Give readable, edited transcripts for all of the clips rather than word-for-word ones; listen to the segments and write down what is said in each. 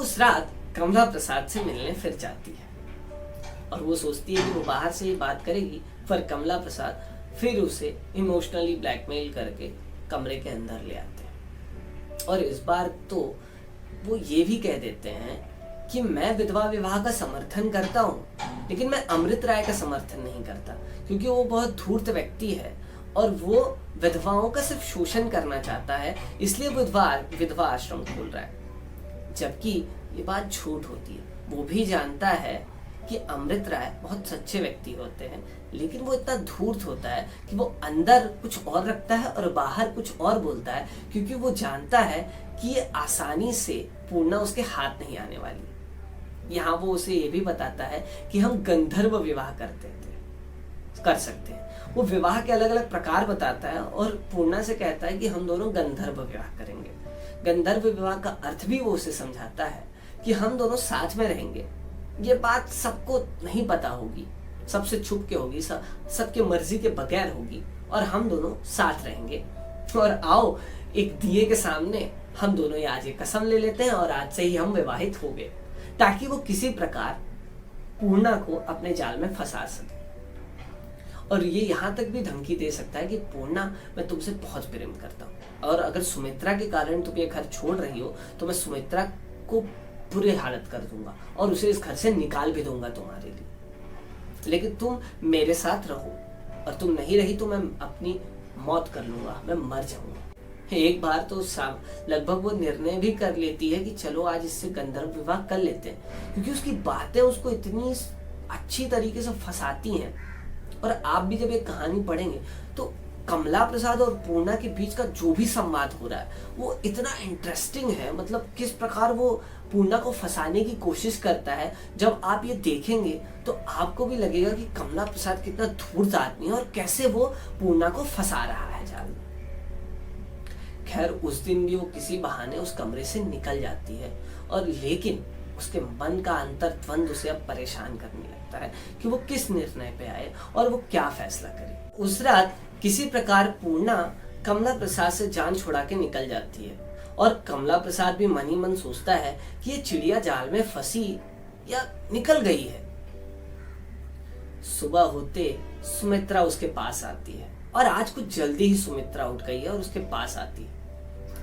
उस रात कमला प्रसाद से मिलने फिर जाती है और वो सोचती है कि वो बाहर से ही बात करेगी, पर कमला प्रसाद फिर उसे इमोशनली ब्लैकमेल करके कमरे के अंदर ले आते हैं। और इस बार तो वो ये भी कह देते हैं कि मैं विधवा विवाह का समर्थन करता हूँ, लेकिन मैं अमृत राय का समर्थन नहीं करता, क्योंकि वो बहुत धूर्त व्यक्ति है और वो विधवाओं का सिर्फ शोषण करना चाहता है, इसलिए विधवा आश्रम खोल रहा है। जबकि ये बात झूठ होती है। वो भी जानता है कि अमृत राय बहुत सच्चे व्यक्ति होते हैं, लेकिन वो इतना धूर्त होता है कि वो अंदर कुछ और रखता है और बाहर कुछ और बोलता है, क्योंकि वो जानता है कि ये आसानी से पूर्णा उसके हाथ नहीं आने वाली। यहाँ वो उसे ये भी बताता है कि हम गंधर्व विवाह कर सकते हैं। वो विवाह के अलग अलग प्रकार बताता है और पूर्णा से कहता है कि हम दोनों गंधर्व विवाह करेंगे। गंधर्व विवाह का अर्थ भी वो उसे समझाता है कि हम दोनों साथ में रहेंगे। ये बात सबको नहीं पता होगी, सबसे छुप के होगी, सबके मर्जी के बगैर होगी, और हम दोनों साथ रहेंगे। और आओ एक दिए के सामने हम दोनों ये आज एक कसम ले लेते हैं और आज से ही हम विवाहित हो गए, ताकि वो किसी प्रकार पूर्णा को अपने जाल में फंसा सके। और ये यहाँ तक भी धमकी दे सकता है कि पूर्णा, मैं तुमसे बहुत प्रेम करता हूँ और अगर सुमित्रा के कारण तुम ये घर छोड़ रही हो तो मैं सुमित्रा को बुरी हालत कर दूंगा और उसे इस घर से निकाल भी दूंगा तुम्हारे लिए, लेकिन तुम मेरे साथ रहो, और तुम नहीं रही तो मैं अपनी मौत कर लूंगा, मैं मर जाऊंगा। एक बार तो लगभग वो निर्णय भी कर लेती है कि चलो आज इससे गंधर्व विवाह कर लेते हैं, क्योंकि उसकी बातें उसको इतनी अच्छी तरीके से फंसाती हैं। और आप भी जब ये कहानी पढ़ेंगे तो कमला प्रसाद और पूर्णा के बीच का जो भी संवाद हो रहा है वो इतना इंटरेस्टिंग है। मतलब किस प्रकार वो पूर्णा को फंसाने की कोशिश करता है, जब आप ये देखेंगे तो आपको भी लगेगा कि कमला प्रसाद कितना धूर्त आदमी है और कैसे वो पूर्णा को फंसा रहा है जाल में। खैर उस दिन भी वो किसी बहाने उस कमरे से निकल जाती है, और लेकिन उसके मन का अंतर्द्वंद उसे अब परेशान करने लगता है कि वो किस निर्णय पे आए और वो क्या फैसला करे। उस रात किसी प्रकार पूर्णा कमला प्रसाद से जान छुड़ा के निकल जाती है, और कमला प्रसाद भी मन ही मन सोचता है कि ये चिड़िया जाल में फंसी या निकल गई है। सुबह होते सुमित्रा उसके पास आती है, और आज कुछ जल्दी ही सुमित्रा उठ गई है और उसके पास आती है।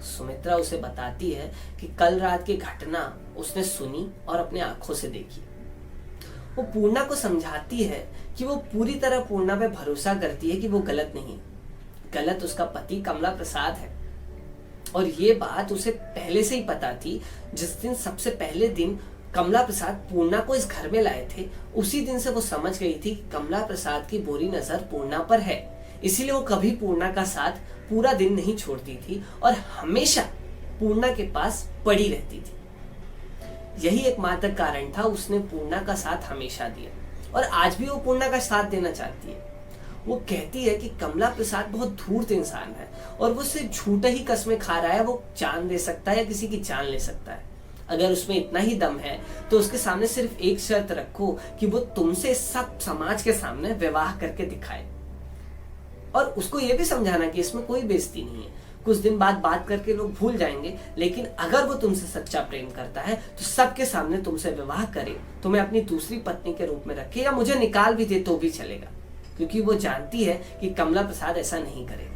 सुमित्रा उसे बताती है कि कल रात की घटना उसने सुनी और अपने आंखों से देखी। वो पूर्णा को समझाती है कि वो पूरी तरह पूर्णा पे भरोसा करती है कि वो गलत नहीं, गलत उसका पति कमला प्रसाद है। और ये बात उसे पहले से ही पता थी। जिस दिन सबसे पहले दिन कमला प्रसाद पूर्णा को इस घर में लाए थे, उसी दिन से वो समझ गई थी कि कमला प्रसाद की बुरी नजर पूर्णा पर है, इसीलिए वो कभी पूर्णा का साथ पूरा दिन नहीं छोड़ती थी और हमेशा पूर्णा के पास पड़ी रहती थी। यही एकमात्र कारण था उसने पूर्णा का साथ हमेशा दिया, और आज भी वो पूर्णा का साथ देना चाहती है। वो कहती है कि कमला प्रसाद बहुत धूर्त इंसान है और वो सिर्फ झूठे ही कस्में खा रहा है, वो जान दे सकता है या किसी की जान ले सकता है। अगर उसमें इतना ही दम है तो उसके सामने सिर्फ एक शर्त रखो कि वो तुमसे सब समाज के सामने विवाह करके दिखाए, और उसको ये भी समझाना कि इसमें कोई बेइज्जती नहीं है। कुछ दिन बाद बात करके लोग भूल जाएंगे, लेकिन अगर वो तुमसे सच्चा प्रेम करता है तो सबके सामने तुमसे विवाह करे, तुम्हें अपनी दूसरी पत्नी के रूप में रखे या मुझे निकाल भी दे तो भी चलेगा, क्योंकि वो जानती है कि कमला प्रसाद ऐसा नहीं करेगा।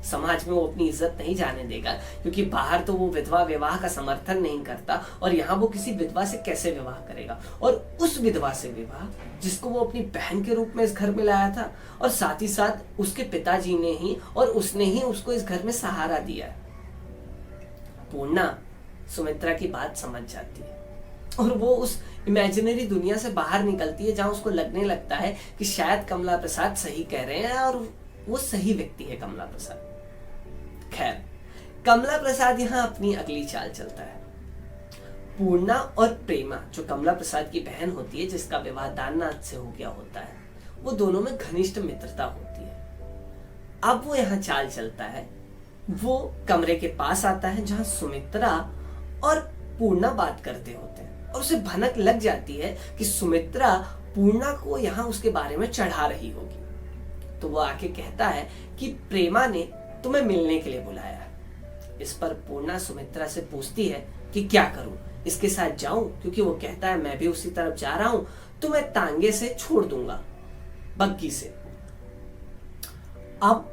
समाज में वो अपनी इज्जत नहीं जाने देगा, क्योंकि बाहर तो वो विधवा विवाह का समर्थन नहीं करता, और यहाँ वो किसी विधवा से कैसे विवाह करेगा, और उस विधवा से विवाह जिसको वो अपनी बहन के रूप में इस घर में लाया था, और साथ ही साथ उसके पिताजी ने ही और उसने ही उसको इस घर में सहारा दिया है। पूर्णा सुमित्रा की बात समझ जाती है और वो उस इमेजिनरी दुनिया से बाहर निकलती है जहां उसको लगने लगता है कि शायद कमला प्रसाद सही कह रहे हैं और वो सही व्यक्ति है कमला प्रसाद। खैर कमला प्रसाद यहाँ अपनी अगली चाल चलता है। पूर्णा और प्रेमा, जो कमला प्रसाद की बहन होती है जिसका विवाह दाननाथ से हो गया होता है, वो दोनों में घनिष्ठ मित्रता होती है। अब वो यहाँ चाल चलता है, वो कमरे के पास आता है जहां सुमित्रा और पूर्णा बात करते होते हैं, और उसे भनक लग जाती है कि सुमित्रा पूर्णा को यहाँ उसके बारे में चढ़ा रही होगी। तो वो आके कहता है कि प्रेमा ने तुम्हें मिलने के लिए बुलाया है। इस पर पूर्णा सुमित्रा से पूछती है कि क्या करूं, इसके साथ जाऊं, क्योंकि वो कहता है मैं भी उसी तरफ जा रहा हूं, तो मैं टांगे से छोड़ दूंगा बग्गी से। अब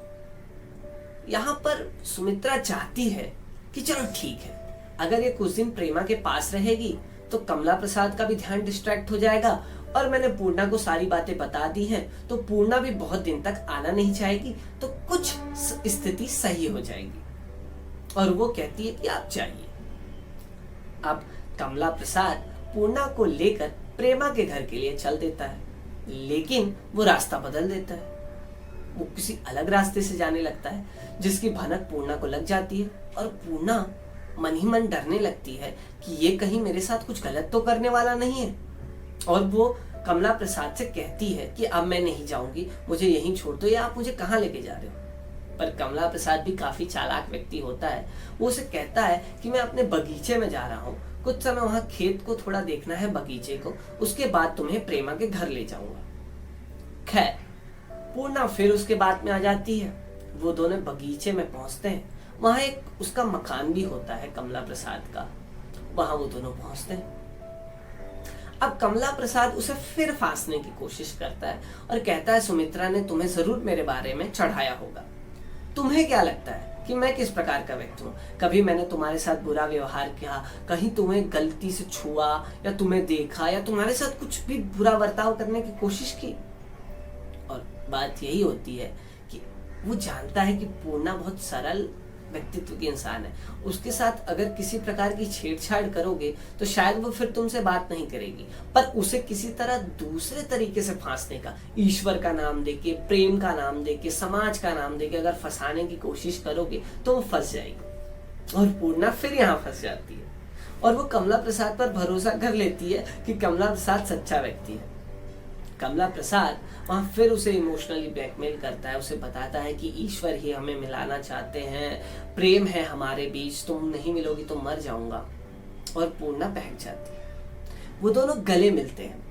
यहां पर सुमित्रा चाहती है कि चलो ठीक है, अगर ये कुछ दिन प्रेमा के पास रहेगी तो कमला प्रसाद का भी ध्यान डिस्ट्रैक्ट हो जाएगा, और मैंने पूर्णा को सारी बातें बता दी हैं, तो पूर्णा भी बहुत दिन तक आना नहीं चाहेगी, तो कुछ स्थिति सही हो जाएगी। और वो कहती है कि आप जाइए। अब कमला प्रसाद पूर्णा को लेकर प्रेमा के घर के लिए चल देता है, लेकिन वो रास्ता बदल देता है। वो किसी अलग रास्ते से जाने लगता है, जिसकी भनक पूर्णा को लग जाती है, और पूर्णा मन ही मन डरने लगती है कि ये कहीं मेरे साथ कुछ गलत तो करने वाला नहीं है। और वो कमला प्रसाद से कहती है कि अब मैं नहीं जाऊंगी, मुझे यहीं छोड़ दो, या आप मुझे कहाँ लेके जा रहे हो। पर कमला प्रसाद भी काफी चालाक व्यक्ति होता है, वो उसे कहता है कि मैं अपने बगीचे में जा रहा हूँ, कुछ समय वहां खेत को थोड़ा देखना है, बगीचे को, उसके बाद तुम्हें प्रेमा के घर ले जाऊंगा। खैर, पूर्णा फिर उसके बाद में आ जाती है। वो दोनों बगीचे में पहुंचते हैं, वहां एक उसका मकान भी होता है कमला प्रसाद का, वहां वो दोनों पहुंचते हैं। अब कमला प्रसाद उसे फिर फांसने की कोशिश करता है और कहता है सुमित्रा ने तुम्हें जरूर मेरे बारे में चढ़ाया होगा। तुम्हें क्या लगता है कि मैं किस प्रकार का व्यक्ति हूँ? कभी मैंने तुम्हारे साथ बुरा व्यवहार किया, कहीं तुम्हें गलती से छुआ, या तुम्हें देखा, या तुम्हारे साथ कुछ भी बुरा बर्ताव करने की कोशिश की? और बात यही होती है कि वो जानता है कि पूर्णा बहुत सरल व्यक्तित्व की इंसान है, उसके साथ अगर किसी प्रकार की छेड़छाड़ करोगे तो शायद वो फिर तुमसे बात नहीं करेगी, पर उसे किसी तरह दूसरे तरीके से फांसने का, ईश्वर का नाम देके, प्रेम का नाम देके, समाज का नाम देके अगर फंसाने की कोशिश करोगे तो वो फंस जाएगी। और पूर्णा फिर यहाँ फंस जाती है, और वो कमला प्रसाद पर भरोसा कर लेती है कि कमला प्रसाद सच्चा व्यक्ति है। कमला प्रसाद वहां फिर उसे इमोशनली ब्लैकमेल करता है, उसे बताता है कि ईश्वर ही हमें मिलाना चाहते हैं, प्रेम है हमारे बीच, तुम नहीं मिलोगी तो मर जाऊंगा। और पूर्णा बहक जाती है। वो दोनों गले मिलते हैं,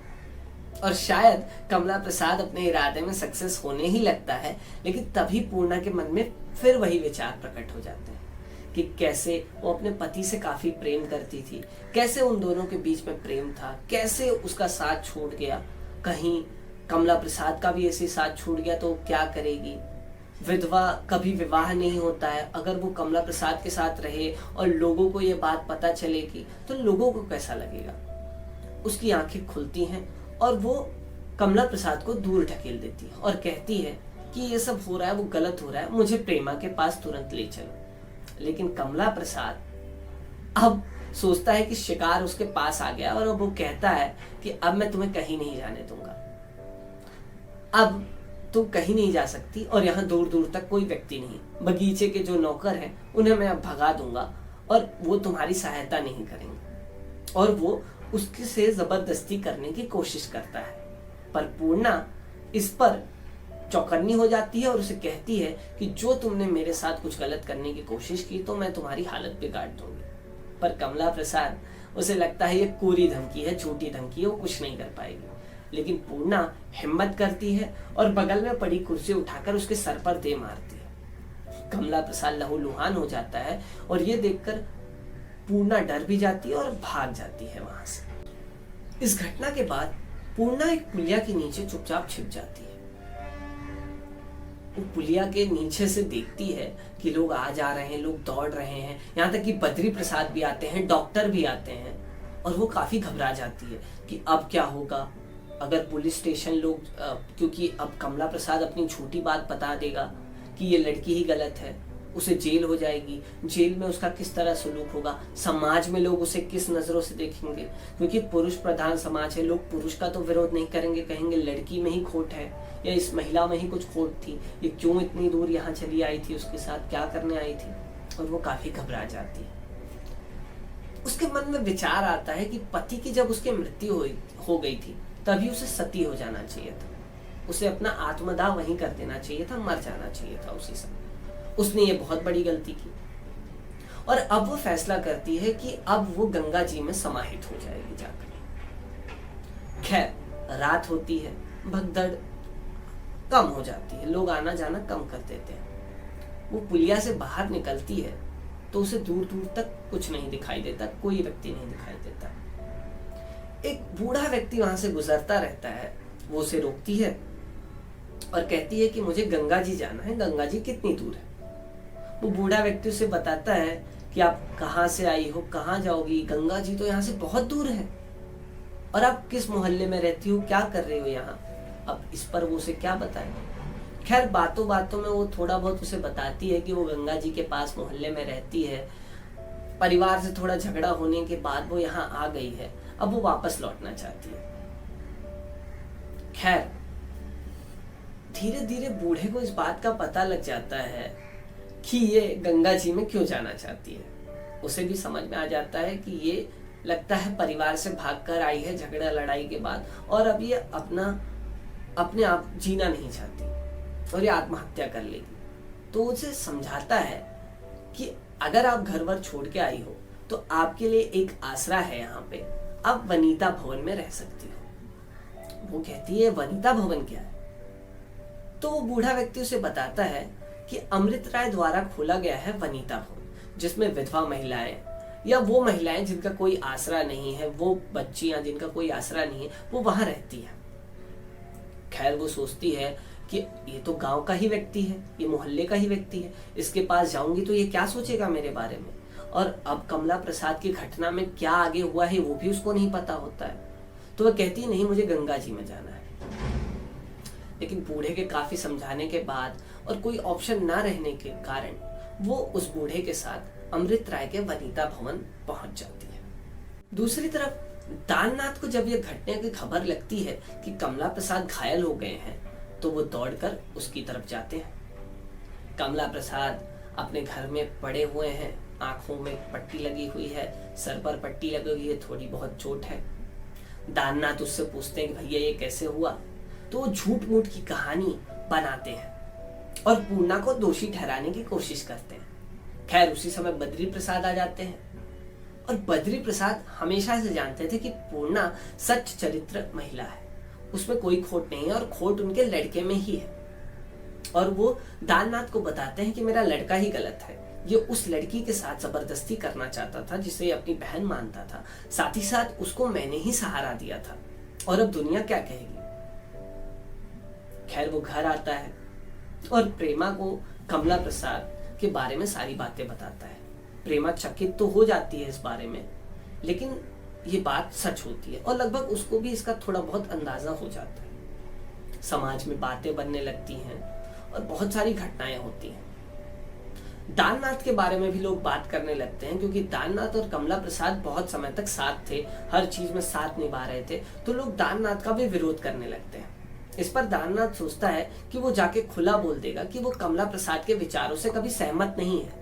और शायद कमला प्रसाद अपने इरादे में सक्सेस होने ही लगता है, लेकिन तभी पूर्णा के मन में फिर वही विचार प्रकट हो जाते हैं कि कैसे वो अपने पति से काफी प्रेम करती थी, कैसे उन दोनों के बीच में प्रेम था, कैसे उसका साथ छूट गया, कहीं कमला प्रसाद का भी ऐसे साथ छूट गया तो क्या करेगी। विधवा कभी विवाह नहीं होता है, अगर वो कमला प्रसाद के साथ रहे और लोगों को ये बात पता चलेगी तो लोगों को कैसा लगेगा। उसकी आंखें खुलती हैं और वो कमला प्रसाद को दूर ढकेल देती है और कहती है कि ये सब हो रहा है वो गलत हो रहा है, मुझे प्रेमा के पास तुरंत ले चलो। लेकिन कमला प्रसाद अब सोचता है कि शिकार उसके पास आ गया, और अब वो कहता है कि अब मैं तुम्हें कहीं नहीं जाने दूंगा, अब तुम कहीं नहीं जा सकती, और यहाँ दूर दूर तक कोई व्यक्ति नहीं, बगीचे के जो नौकर हैं उन्हें मैं अब भगा दूंगा, और वो तुम्हारी सहायता नहीं करेंगे। और वो उसके से जबरदस्ती करने की कोशिश करता है, पर पूर्णा इस पर चौकन्नी हो जाती है और उसे कहती है कि जो तुमने मेरे साथ कुछ गलत करने की कोशिश की तो मैं तुम्हारी हालत बिगाड़ दूंगी। पर कमला प्रसाद, उसे लगता है ये कोरी धमकी है, झूठी धमकी है, वो कुछ नहीं कर पाएगी। लेकिन पूर्णा हिम्मत करती है और बगल में पड़ी कुर्सी उठाकर उसके सर पर दे मारती है। कमला प्रसाद लहूलुहान हो जाता है, और ये देखकर पूर्णा डर भी जाती है और भाग जाती है वहां से। इस घटना के बाद पूर्णा एक पुलिया के नीचे चुपचाप छिप जाती है। वो पुलिया के नीचे से देखती है कि लोग आ जा रहे हैं, लोग दौड़ रहे हैं, यहाँ तक कि बद्री प्रसाद भी आते हैं, डॉक्टर भी आते हैं, और वो काफी घबरा जाती है कि अब क्या होगा। अगर पुलिस स्टेशन लोग, क्योंकि अब कमला प्रसाद अपनी झूठी बात बता देगा कि ये लड़की ही गलत है, उसे जेल हो जाएगी, जेल में उसका किस तरह सलूक होगा, समाज में लोग उसे किस नजरों से देखेंगे, क्योंकि पुरुष प्रधान समाज है, लोग पुरुष का तो विरोध नहीं करेंगे, कहेंगे लड़की में ही खोट है, या इस महिला में ही कुछ खोट थी, ये क्यों इतनी दूर यहाँ चली आई थी, उसके साथ क्या करने आई थी। और वो काफी घबरा जाती है। उसके मन में विचार आता है कि पति की जब उसकी मृत्यु हो गई थी तभी उसे सती हो जाना चाहिए था, उसे अपना आत्मदाह वहीं कर देना चाहिए था, मर जाना चाहिए था उसी समय। उसने ये बहुत बड़ी गलती की, और अब वो फैसला करती है कि अब वो गंगा जी में समाहित हो जाएगी जाकर। खैर, रात होती है, भगदड़ कम हो जाती है, लोग आना जाना कम कर देते हैं। वो पुलिया से बाहर निकलती है तो उसे दूर दूर तक कुछ नहीं दिखाई देता, कोई व्यक्ति नहीं दिखाई देता। एक बूढ़ा व्यक्ति वहां से गुजरता रहता है, वो उसे रोकती है और कहती है कि मुझे गंगा जी जाना है, गंगा जी कितनी दूर है। वो बूढ़ा व्यक्ति उसे बताता है कि आप कहाँ से आई हो, कहाँ जाओगी, गंगा जी तो यहाँ से बहुत दूर है, और आप किस मोहल्ले में रहती हो, क्या कर रही हो यहाँ। अब इस पर वो उसे क्या बताए। खैर बातों बातों में वो थोड़ा बहुत उसे बताती है कि वो गंगा जी के पास मोहल्ले में रहती है, परिवार से थोड़ा झगड़ा होने के बाद वो यहाँ आ गई है, अब वो वापस लौटना चाहती है। खैर धीरे धीरे बूढ़े को इस बात का पता लग जाता है कि ये गंगा जी में क्यों जाना चाहती है। उसे भी समझ में आ जाता है कि ये लगता है परिवार से भागकर आई है झगड़ा लड़ाई के बाद, और अब ये अपने आप जीना नहीं चाहती और ये आत्महत्या कर लेगी। तो उसे समझाता है कि अगर आप घर वर छोड़ के आई हो तो आपके लिए एक आसरा है यहाँ पे, आप वनीता भवन में रह सकती हो। वो कहती है वनीता भवन क्या है। तो वो बूढ़ा व्यक्ति उसे बताता है कि अमृत राय द्वारा खोला गया है वनीता भवन, जिसमें विधवा महिलाएं या वो महिलाएं जिनका कोई आसरा नहीं है, वो बच्चियां जिनका कोई आसरा नहीं है, वो वहां रहती है। खैर वो सोचती है कि ये तो गांव का ही व्यक्ति है, ये मोहल्ले का ही व्यक्ति है, इसके पास जाऊंगी तो ये क्या सोचेगा मेरे बारे में, और अब कमला प्रसाद की घटना में क्या आगे हुआ है वो भी उसको नहीं पता होता है। तो वह कहती है नहीं, मुझे गंगा जी में जाना है। लेकिन बूढ़े के काफी समझाने के बाद और कोई ऑप्शन ना रहने के कारण वो उस बूढ़े के साथ अमृत राय के वनीता भवन पहुंच जाती है। दूसरी तरफ दाननाथ को जब यह घटने की खबर लगती है कि कमला प्रसाद घायल हो गए हैं, तो वो दौड़कर उसकी तरफ जाते हैं। कमला प्रसाद अपने घर में पड़े हुए हैं, आंखों में पट्टी लगी हुई है, सर पर पट्टी लगी हुई है, थोड़ी बहुत चोट है। दाननाथ उससे पूछते हैं कि भैया ये कैसे हुआ। तो वो झूठ मूठ की कहानी बनाते हैं और पूर्णा को दोषी ठहराने की कोशिश करते हैं। खैर उसी समय बद्री प्रसाद आ जाते हैं, और बद्री प्रसाद हमेशा से जानते थे कि पूर्णा सच्च चरित्र महिला है, उसमें कोई खोट नहीं है और खोट उनके लड़के में ही है। और वो दाननाथ को बताते हैं कि मेरा लड़का ही गलत है, ये उस लड़की के साथ जबरदस्ती करना चाहता था जिसे अपनी बहन मानता था, साथ ही साथ उसको मैंने ही सहारा दिया था, और अब दुनिया क्या कहेगी। खैर वो घर आता है और प्रेमा को कमला प्रसाद के बारे में सारी बातें बताता है। प्रेमा चकित तो हो जाती है इस बारे में, लेकिन ये बात सच होती है और लगभग उसको भी इसका थोड़ा बहुत अंदाजा हो जाता है। समाज में बातें बनने लगती हैं और बहुत सारी घटनाएं होती हैं। दाननाथ के बारे में भी लोग बात करने लगते हैं, क्योंकि दाननाथ और कमला प्रसाद बहुत समय तक साथ थे, हर चीज में साथ निभा रहे थे, तो लोग दाननाथ का भी विरोध करने लगते हैं। इस पर दाननाथ सोचता है कि वो जाके खुला बोल देगा कि वो कमला प्रसाद के विचारों से कभी सहमत नहीं है,